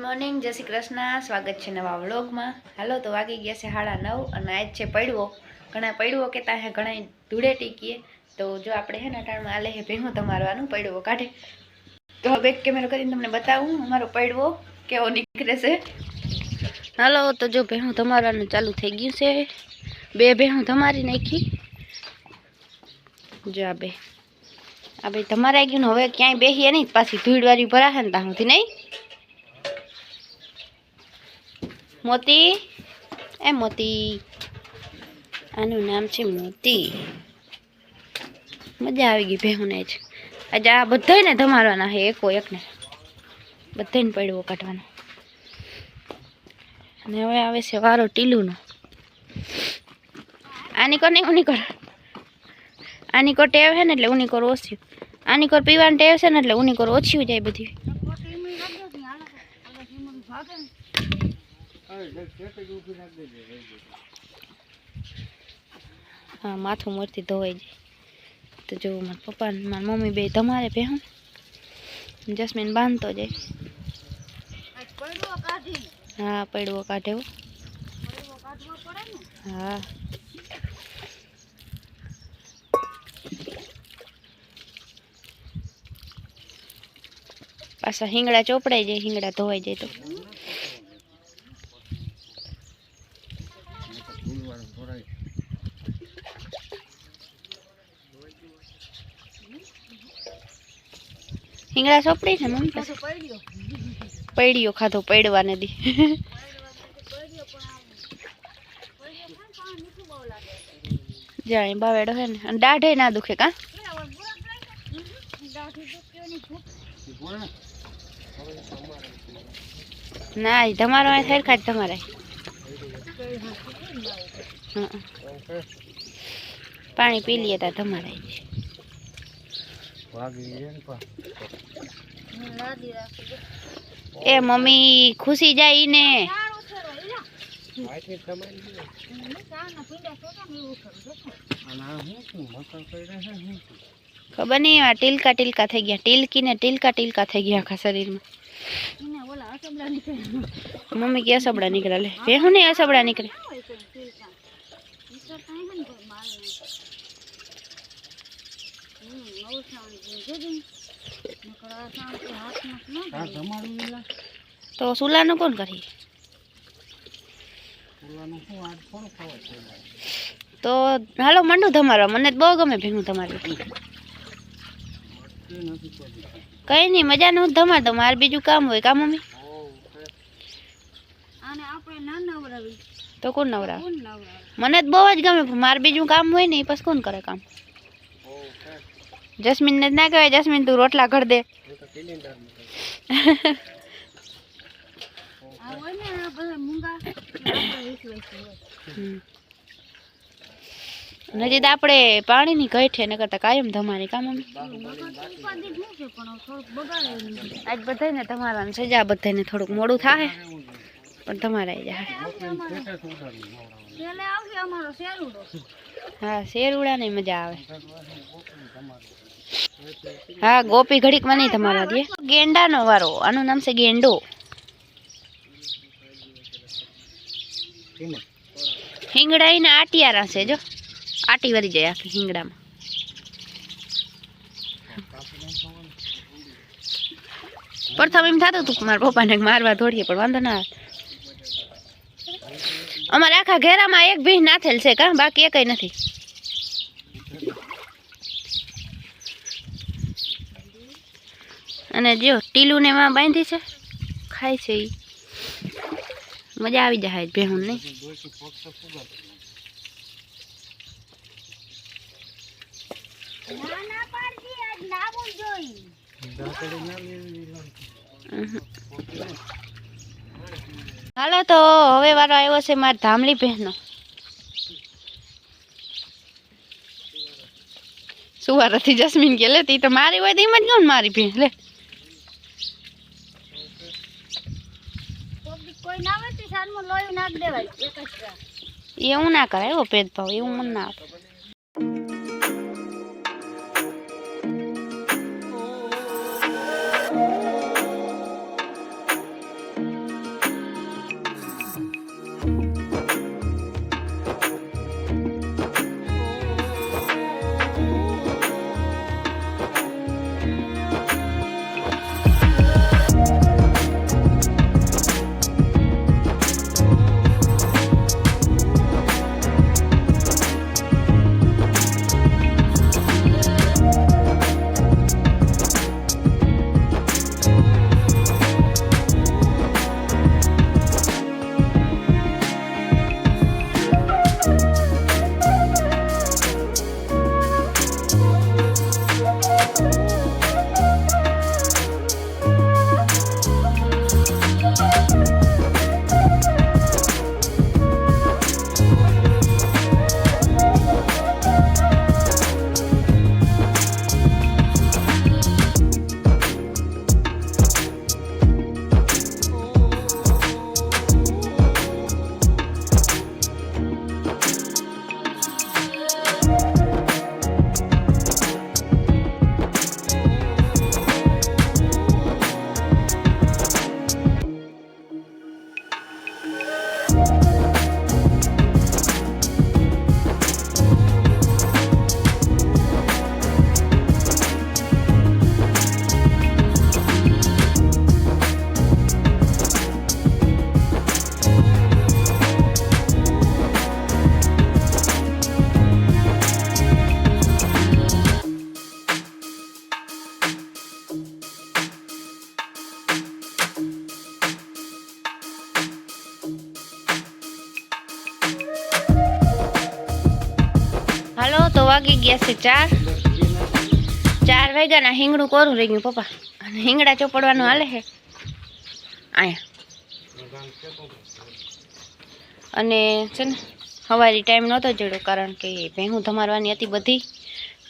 Morning, જય શ્રી કૃષ્ણ. સ્વાગત છે નવા વ્લોગમાં. હાલો તો વાગી ગયા છે 9:30 અને આજ છે પડવો. ઘણા પડવો કહેતા હે, ઘણા ધૂળેટી કીએ. તો જો આપણે હે ને ટાણમાં આલે હે ભેહું તમારવાનું પડવો કાઢે. તો બેક કેમેરો કરીને તમને બતાવું અમારો પડવો કેવો નીકળે છે. હાલો તો જો ભેહું તમારવાનું ચાલુ થઈ ગયું છે. બે ભેહું તમારી નાખી. જો આ બે તમારે આવી ગયું ને. હવે ક્યાંય બેહીએ નહીં, પાછી ધૂળવાળી ભરાશે ને ત્યાં સુધી નહીં. મોતી, એ મોતી, આનું નામ છે મોતી. મજા આવી ગઈ ભેહું ને જ. આજે આ બધાને ધમારવાના છે, એકો એકને બધાને પડવો કાઢવાનો. અને હવે આવે છે વારો ટીલુનો. આની કોર નહીં, ઉની કોર. આની કોર ટેવ છે ને એટલે ઉની કોર ઓછી. આની કોર પીવાની ટેવ છે ને એટલે ઉની કોર ઓછી જાય બધી. હા, માથું મોરથી ધોવાઈ જાય. તો જો મારા પપ્પા ને મારી મમ્મી બે તમારે ભેહું. જસ્મીન બાંધતો જાય. હા, પડવો કાઢે. હા, પાછા હિંગડા ચોપડાઈ જાય, હિંગડા ધોવાઈ જાય તો. હિંગડા ચોપડી છે મમ્મી પાસે. પડ્યો ખાધો પડવાને દી. જાય બાવેડો હે ને, અને દાઢે ના દુખે કા. ના, તમારો આ સરખા જ તમારે. પાણી પી લઈએ તા તમારે. એ મમ્મી ખુશી જાય ને. ખબર નહીં, આ ટીલકા ટીલકા થઈ ગયા. ટીલકી ને ટીલકા ટીલકા થઈ ગયા આખા શરીરમાં. મમ્મી કે અસબડા નીકળે. લે ભેહું નહીં અસબડા નીકળે. તો સુલાનું કોણ કરી? તો હાલો મંડું તમારવા. મને બહુ ગમે ભેહું તમારી. કઈ નહીં, મજા નું ધમાર દો. મારે બીજું કામ હોય કા મમ્મી? તો કોણ નવરા? મને બહુ જ ગમે. મારે બીજું કામ હોય ને, પછી કોણ કરે કામ? જસ્મીન ને ના કહેવાય, જસ્મીન તું રોટલા ઘર દે. નજીક આપણે પાણી ની કઈઠે ન કરતા કાયમ ધમારી કા મમ્મી. આજ બધાને તમારા સજા બધાને થોડુંક મોડું થાય, પણ તમારે આવી જાય. હા, શેરુડા ને મજા આવે. હા, ગોપી ઘડીક માં નહીં તમારા દે. ગેંડા નો વારો. આનું નામ છે ગેંડો. હિંગડા ને આટિયારા છે. જો આટી વરી જાય આખી હિંગડામાં. પ્રથમ એમ થતું હતું મારા પપ્પાને મારવા દોડીએ, પણ વાંધો ના આવે. અમારે આખા ઘેરામાં એક ભીહ નાથેલ છે કા, બાકી એકય નથી. અને જો ટીલું ને એમાં બાંધી છે, ખાય છે. ઈ મજા આવી જાય ભેહું નહીં. હાલો તો હવે વારો આવ્યો છે મારા ધામલી બહેનો. સુવારાથી જસ્મીન કે લે તી તો મારી હોય તો એમ જ ગયું ને મારી ભેં લે. એવું ના કરાય એવો ભેદભાવ, એવું મને ના આવે. હાલો તો વાગી ગયા છે 4 વાગ્યાના હિંગડું કોરું રહી ગયું પપ્પા અને હિંગડા ચોપડવાનું હાલે છે અહીંયા અને છે ને સવારે ટાઈમ નહોતો જડ્યો કારણ કે ભેહું ધમારવાની હતી બધી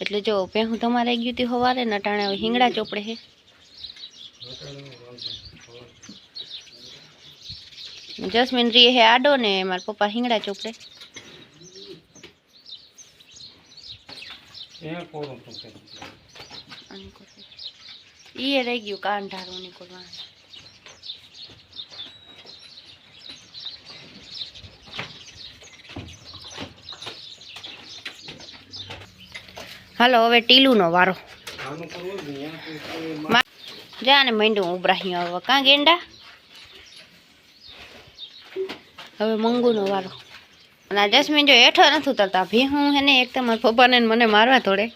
એટલે જો ભેહું ધમારાઈ ગયું હતી સવારે નટાણે હવે હિંગડા ચોપડે છે જસ્મીન રી હે આડો ને મારા પપ્પા હિંગડા ચોપડે ઈ રહી ગયું કાન ઢારું નીકળવાનું હાલો હવે ટીલુનો વારો જા ને મંડું ઉભરાહી હવે કાં ગેંડા હવે મંગુનો વારો અને આ જસ્મીન જો હેઠો નથી ઉતરતા ભેહું હે ને એક તમારા પપ્પાને મને મારવા થોડે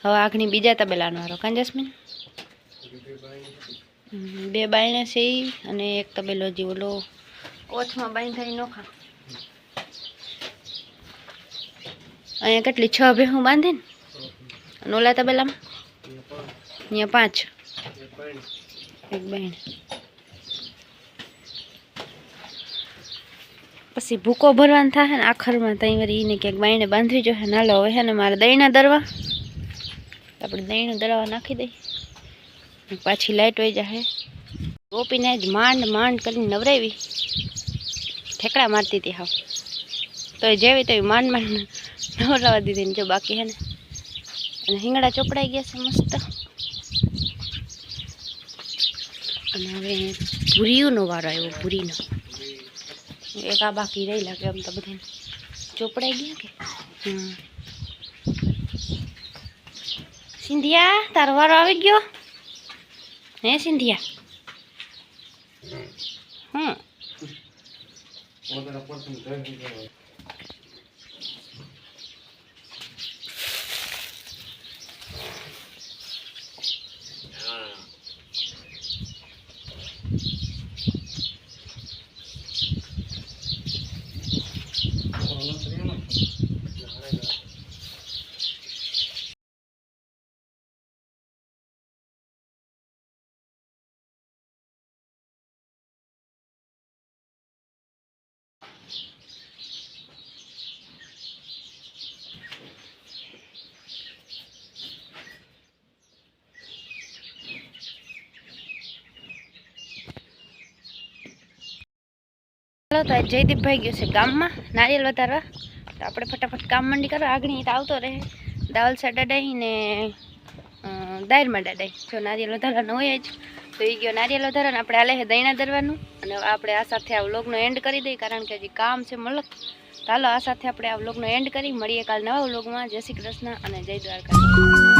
હવે આગની બીજા તબેલાનો વારો કાં જસ્મીન બે બાયણે છે અને એક તબેલો જે ઓલો ઓછમાં બાંધાઈ નોખા અહીંયા કેટલી 6 ભેહું બાંધીને અને ઓલા તબેલામાં અહીંયા 5 એક બાયણે પછી ભૂકો ભરવાનું થાય ને આખરમાં ત્યાં વળી એને ક્યાંક બાયણે બાંધવી જોઈએ નાલો હવે છે ને મારે દહીંના દરવા આપણે દહીંનું દરવા નાખી દઈએ પાછી લાઈટ વહી જાય ગોપીને જ માંડ કરીને નવરાવી ઠેકડા મારતી હતી હાવ તો જેવી તો માંડ નવરાવા દીધી ને જો બાકી હે ને અને હિંગડા ચોપડાઈ ગયા છે મસ્ત અને હવે ભૂરીઓનો વારો આવ્યો ભૂરીનો એક આ બાકી રહી લાગે આમ તો બધાને ચોપડાઈ ગયા કે સિંધિયા તારો વારો આવી ગયો હે સિંધિયા ચાલો તો જયદીપભાઈ ગયો છે ગામમાં નારિયેલ વધારવા, તો આપણે ફટાફટ કામ મંડી કરવા. આગળ તો આવતો રહે દાલ સા ડડાઈ ને દાળમાં ડડાઈ. જો નારિયેલ વધારવાનું હોય જ તો એ ગયો નારિયેલ વધારવાનું. આપણે હાલે છે દૈણા ધરવાનું અને આપણે આ સાથે આ વ્લોગનો એન્ડ કરી દઈએ, કારણ કે હજી કામ છે મલક. ચાલો આ સાથે આપણે આ વ્લોગનો એન્ડ કરી મળીએ કાલ નવા વ્લોગમાં. જય શ્રી કૃષ્ણ અને જય દ્વારકા.